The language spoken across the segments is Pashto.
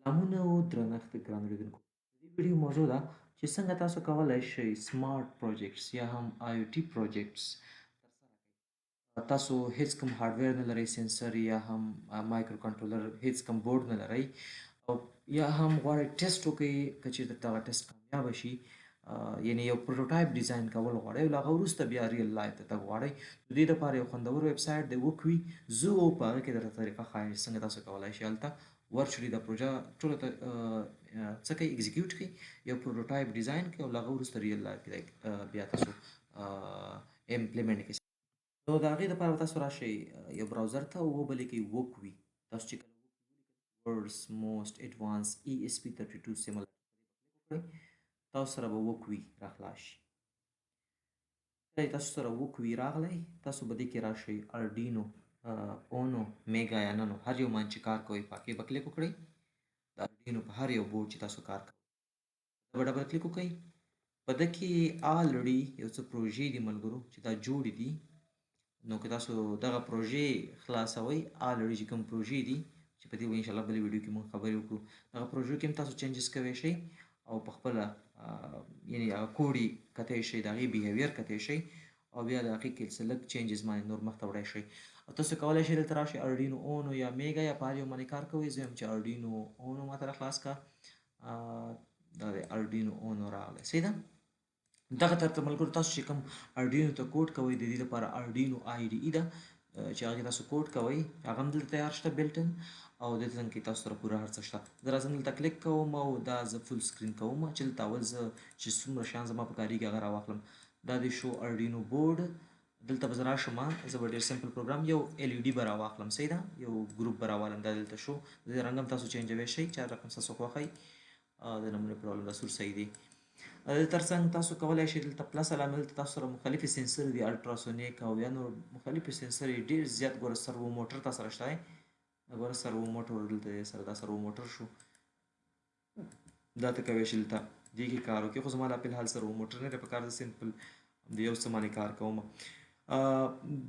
سلامونه او درنښت ګرانو لیدونکو. د دې ویډیو موضوع ده چې څنګه تاسو کولی شئ سمارټ پروجیکټس یا هم IoT پروجیکټس ترسره کړئ. تاسو هیڅ کوم هارډویر نه لرئ، سینسر یا هم مایکرو کنټرولر، هیڅ کوم بورډ نه لرئ او یا هم غواړئ ټیسټ وکړئ. که چېرته دغه ټیسټ کامیابه شي، یعنې یو پروټوټایپ ډیزاین کول غواړئ او له هغه وروسته بیا ریل لایف ته تګ غواړئ، د دې لپاره یو خوندور ویب سایټ دی وکوي. زه په هغه کې درته طریقه ښایم چې څنګه تاسو کولی شئ هلته ورچلي دا پروژه ټوله ته څه کوي، ایگزیکیوټ کوي، یو پروټوټایپ ډیزاین کوي او له هغه وروسته ریل لایف کې بیا تاسو امپلیمنټ کړئ. نو د هغې دپاره به تاسو راشئ یو براوزر ته او وبه لیکئ وکوي. تاسو چې کله وکوي ولیکئ ورډز موسټ ایډوانس ESP32 سیمل وکړئ، تاسو سره به وکوي راخلاص شي. کله چې تاسو سره وکوي راغلی، تاسو به دې کې راشئ اردینو اونو میګا یا ننو هر یو باندې چې کار کوئ په هغې به کلیک وکړئ. د اردینو په هر یو بورډ چې تاسو کار کوئ دا به ډبل کلیک وکړئ. په ده کې آلرډي یو څه پروژې دي ملګرو چې دا جوړې دي. نو که تاسو دغه پروژې خلاصوئ، آلرډي چې کوم پروژې دي چې په دې به انشاءالله بلې ویډیو کې موږ خبرې وکړو، دغه پروژو کې هم تاسو چینجز کوی شئ او په خپله یعنې هغه کوډ یې کتی شئ، د هغې بیهیویر کتی شئ او بیا د هغې کې څه لږ چینجز باندې نور مخته وړی شئ. او تاسو کولی شئ دلته راشئ اردینو اونو یا میګا یا په هر یو باندې کار کوئ. زه یم چې اردینو اونو ماته راخلاص کا. دا د اردینو اونو راغلی، صحیح ده. دغه ترته ملګرو تاسو چې کوم اردینو ته کوډ کوئ، د دې لپاره اردینو IDE ده چې هغې تاسو کوډ کوئ، هغه هم دلته تیار شته بلټن او دلته څنګ کې تاسو سره پوره هر څه شته. زه راځم دلته کلیک کوم او دا زه فل سکرین کوم چې دلته اول زه چې څومره شیان زما په کارېږي هغه راواخلم. دا د شو اردینو بورډ دلته به زه راشم، زه به ډېر سمپل پروګرام یو LED به راواخلم، صحیح ده، یو ګروپ به راوالم. دا دلته شو د دې رنګ هم تاسو چینجوی شئ چې هر رقم ستاسو خوښوئ. د نمونې پرابلم دا سور صحیح دی. ترڅنګ تاسو کولی شئ دلته پلس علامه دلته تاسو سره مختلفې سینسر دي، الټراسونیک او یا نور مختلفې سینسر یې ډېر زیات. ګوره سرو موټر تا سره شته دی، ګوره سرو موټر دلته سره دا سرو موټر شو، دا ته کوی شئ دلته دې کې کار وکړي. خو زما لا فلحال سرو موټر نه دی په کار، زه سمپل د یو څه باندې کار کوم.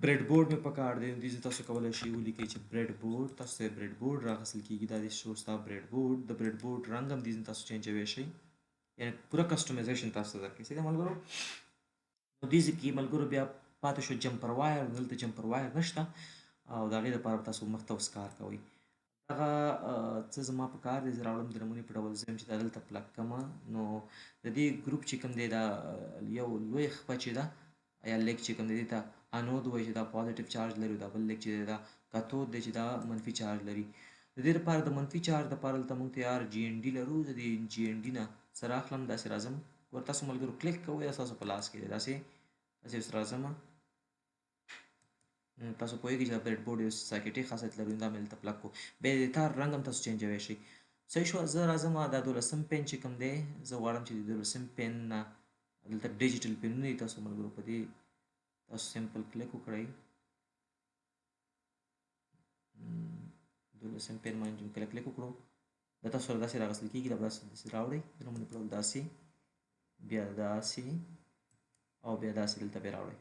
بریډ بورډ مې په کار دی، دې تاسو کولی شئ ولیکئ چې بریډ بورډ، تاسو ته بریډ بورډ راغسل کېږي. دا دې شو ستا بریډ بورډ، د بریډ بورډ رنګ هم دې تاسو چینجوی شئ، یعنې پوره کسټمایزیشن تاسو ته درکوي، صحیح ده ملګرو. نو دې ځای کې ملګرو بیا پاتې شو جمپر وایر. دلته جمپر وایر نشته او د هغې دپاره به تاسو مخته اوس کار کوئ. دغه څه زما په کار دی، زه راوړم د نمونې په ډول. زه یم چې دا دلته پلګ کړمه. نو د دې ګروپ چې کوم دی دا یو لوی خپه چې ده یا لیک چې کوم دی دې ته انود وایي چې دا پازیټیو چارج لري، دا بل لیک چې دی دا کاتود دی چې دا منفي چارج لري. د دې لپاره د منفي چارج دپاره دلته موږ تیار GND لرو. د دې GND نه څه راخلم، داسې راځم. ګوره تاسو ملګرو کلیک کوئ، دا ستاسو په لاس کې دی، داسې اوس راځم. تاسو پوهېږئ چې دا بریډ بورډ یو ساکټي خاصیت لري، دا مې دلته پلګ کړو. بیا د تار رنګ هم تاسو چینجوی شئ، صحیح شوه. زه راځم دا 12 پین چې کوم دی، زه غواړم چې د 12 پین نه دلته ډیجیټل پینونه دي. تاسو ملګرو په دې تاسو سمپل کلیک وکړئ. 12 پین باندې چې کله کلیک وکړو دا تاسو سره داسې راغسل کېږي. دا به داسې راوړئ، د نمونې په ډول داسې، بیا داسې او بیا داسې دلته بیا راوړئ.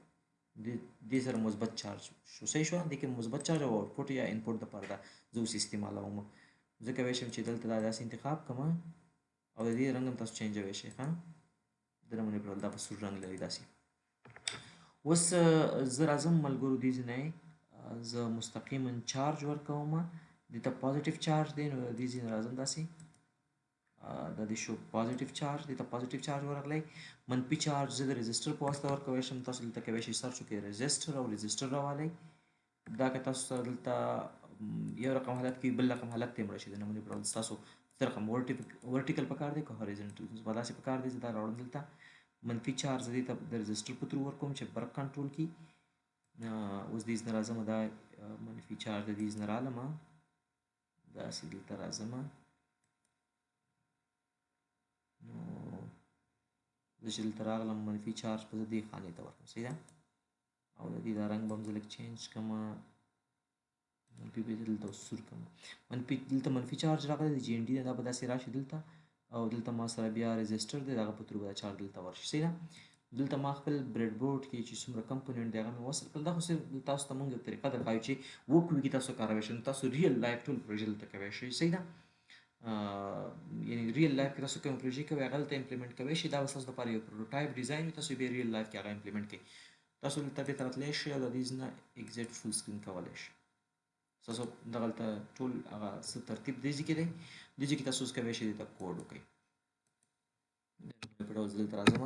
دې سره مثبت چارج شو، صحیح شوه. دې کې مثبت چارج او آوټپوټ یا انپوټ دپاره ده، زه اوس استعمالوم. زه کولی شم چې دلته دا داسې انتخاب کړم او د دې رنګ هم تاسو چینجوی شئ. ښه، د نمونې په ډول دا په سور رنګ لري داسې. اوس زه راځم ملګرو دې ځای نه زه مستقیما چارج ورکوم، دې ته پازیټیو چارج دی. نو دې ځای نه راځم داسې، دا د شو پازیټیو چارج، دې ته پازیټیو چارج ورغلی. منفي چارج زه د ريزسټر په واسطه ورکوی شم. تاسو دلته کوی شئ سرچ وکړئ ريزسټر او ريزسټر راولئ. دا که تاسو سره دلته یو رقم حالت کې بل رقم حالت ته مړه شي، د نمونې په ډول ستاسو څه رقم ورټیکل په کار دی که هوریزنټل به داسې په کار دی. زه دا راوړم دلته منفي چارج دې ته د ريزسټر په ترو ورکوم چې برق کنټرول کړي. اوس دې ځای نه راځم، دا منفي چارج د دې ځای نه رالم، داسې دلته راځم. نو زه چې دلته راغلم منفي چارج به زه دې خانې ته ورکړم، صحیح ده. او د دې دا رنګ به هم زه لږ چینج کړم، منفي به دلته سور کړم. منفي دلته منفي چارج راغلی د GND نه، دا به داسې راشي دلته او دلته ما سره بیا ريزسټر دی، دغه په ترو به دا چارج دلته ورشي، صحیح ده. دلته ما خپل بریډ بورډ کې چې څومره کمپوننټ دی هغه مې وصل کړل. دا خو صرف تاسو ته مونږ یو طریقه درښایو چې وکوي کې تاسو کاروی شئ، تاسو ریل لایف ټول پروژې دلته کوی شئ، صحیح ده. یعنی ریل لایف کې تاسو کوم پروژې کوئ هغه دلته امپلیمنټ کوئ شي دا به ستاسو لپاره یو پروټوټایپ ډیزاین وي تاسو یې بیا ریل لایف کې هغه امپلیمنټ کړئ تاسو دلته بېرته راتلی شئ او د دې نه ایګزیټ فول سکرین کولی شئ ستاسو دغلته ټول هغه څه ترتیب دې ځای کې دی دې ځای کې تاسو اوس کولی شئ دلته کوډ وکړئ په ډول زه دلته راځم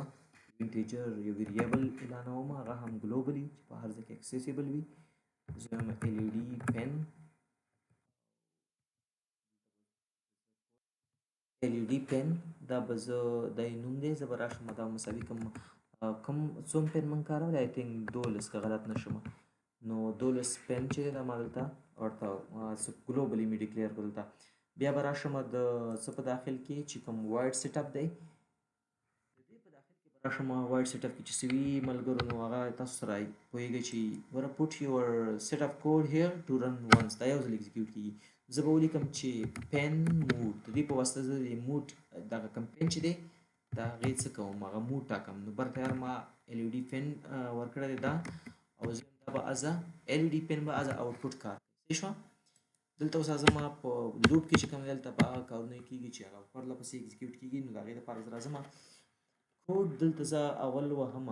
انټیجر یو ویریبل اعلانوم هغه هم ګلوبلي چې په هر ځای کې اکسیسیبل وي زه وایم LED پن LED پن دا به زه د نوم دی زه به راشم دا مساوي کوم څوم پن من کارول آی تھنک 12 که غلط نشم نو 12 پن چې دا ما دلته ورته ګلوبلي مې ډیکلیئر کړ دلته بیا به راشم د څه په داخل کې چې کوم وایډ سیټ اپ دی راشم وایډ سیټ اپ کې چې سی وي ملګرو نو هغه تاسو سره پوهیږئ چې ور پوټ یور سیټ اپ کوډ هیر ټو رن وانس دا یو ځل ایگزیکیوټ کیږي زه به ولیکم چې پن موډ د دې په واسطه زه د موډ دغه کم پن چې دی د هغې څه کوم هغه موډ ټاکم نو برتیار ما LED پن ورکړی دی دا او زه دا به از LED پن به از آوټپوټ کار صحیح شوه دلته اوس زما په لوپ کې چې کوم دلته به هغه کارونه کېږي چې هغه پرله پسې ایگزیکیوټ کېږي نو د هغې دپاره زه راځم کوډ دلته زه اول وهم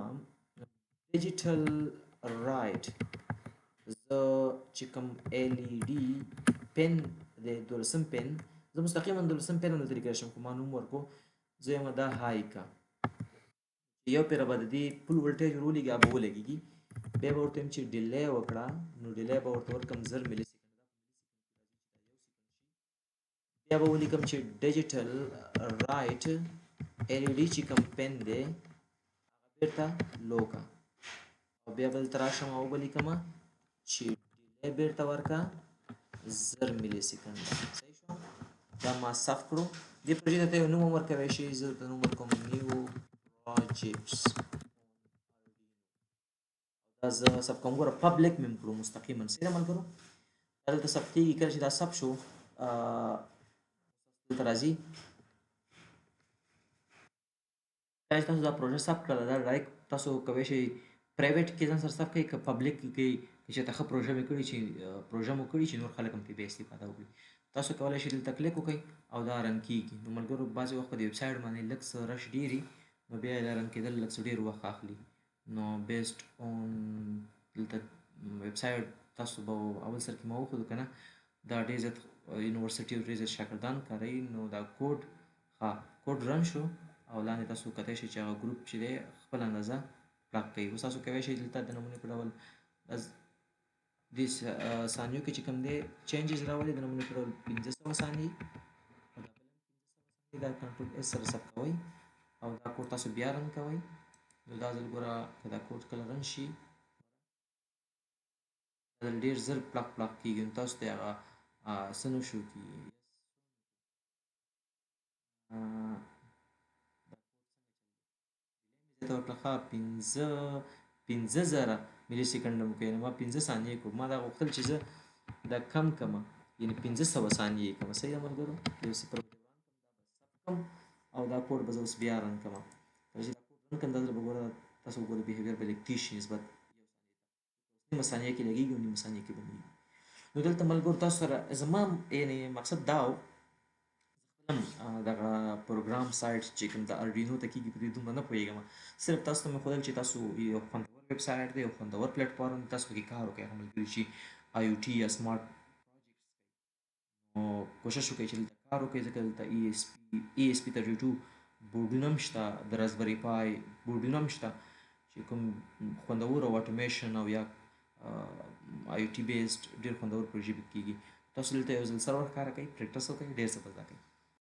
ډیجیټل رایټ زه چې کوم LED پن د 12 پن زه مستقیما 12 پن دلته لیکلی شم خو ما نوم ورکړو زه یم دا های کا یو پیره به د دې فل ولټیج ور ولېږي هغه به ولګېږي بیا به ورته وایم چې ډیلی وکړه نو ډیلی به ورته ورکړم 1000 ملي سیکنډ بیا به ولیکم چې ډیجیټل رایټ LED چې کوم پن دی هغه بیرته لو کا او بیا به دلته راشم او ولیکم چې ډیلی بیرته ورکړه 1000 ملي سیکنډ صحیح شو دا ما صف کړو دې پروژې ته یو نوم هم ورکوی شي زه ورته نوم ورکوم نیو پروجیکټس دا زه ثبت کوم ګوره پبلک مې هم کړو مستقیما صحیح ده ملګرو دا دلته ثبت کېږي کله چې دا ثبت شو دلته راځي کله چې تاسو دا پروژه ثبت کړله دا ډایرکټ تاسو کولی شئ پرایویټ کې ځان سره ثبت کړئ که پبلک کې چې ته ښه پروژه مې کړې چې پروژه مو کړي چې نور خلک هم پرې بیا استفاده وکړي تاسو کولی شئ دلته کلیک وکړئ او دا رن کېږي نو ملګرو بعضې وخت په دې ویب سایټ باندې لږ څه رش ډېر وي نو بیا دا رن کېدل لږ څه ډېر وخت اخلي نو بیسډ اون دلته ویب سایټ تاسو به اول سر کې ما وښودو که نه دا ډېر زیات یونیورسټي او ډېر زیات شاګردان کاروي نو دا کوډ رن شو او لاندې تاسو کتلی شئ چې هغه ګروپ چې دی خپل اندازه پلاک کوي اوس تاسو کولی شئ دلته د نمونې په ډول دې ثانیو کې چې کوم دی چینجز راولي د نمونې په ډول 1500 ثانیې او دا بل هم 1500 ثانیې دا کنټرول اس سره ثبت کوئ او دا کوډ تاسو بیا رن کوئ نو دا ځل ګوره که دا کوډ کله رن شي دا ځل ډېر زر پلاک کېږي نو تاسو ته هغه څه نه شو کېږي زیاته وکړه ښه 5000 ملي سیکنډ مو کوي نو ما 15 ثانیې کړو ما دا غوښتل چې زه دا کم کړمه یعنې 1500 ثانیې کړمه صحیح ده ملګرو یو صفر کم او دا کوډ به زه اوس بیا رن کړمه کله چې دا کوډ رن کړم دا ځل به ګوره تاسو وګورئ بیهیویر به لږ تېز شي نسبت نیمه ثانیه کې لګېږي او نیمه ثانیه کې بندېږي نو دلته ملګرو تاسو سره زما یعنې مقصد دا و دغه پروګرام سایټ چې کوم د اردوینو ته کېږي په دې دومره نه پوهېږم صرف تاسو ته مې ښودل چې تاسو یو خوندور ویب سایټ دی یو خوندور پلیټفارم دی تاسو پکې کار وکړئ هغه ملګري چې IoT یا سمارټ نو کوشش وکړئ چې دلته کار وکړئ ځکه دلته ESP32 بورډونه هم شته د راسبري پای بورډونه هم شته چې کوم خوندور او اټومیشن او یا IoT بیسډ ډېر خوندور پروژې پکې کېږي تاسو دلته یو ځل سرور ښکاره کوئ پریکټس وکړئ ډېر څه به زده کوئ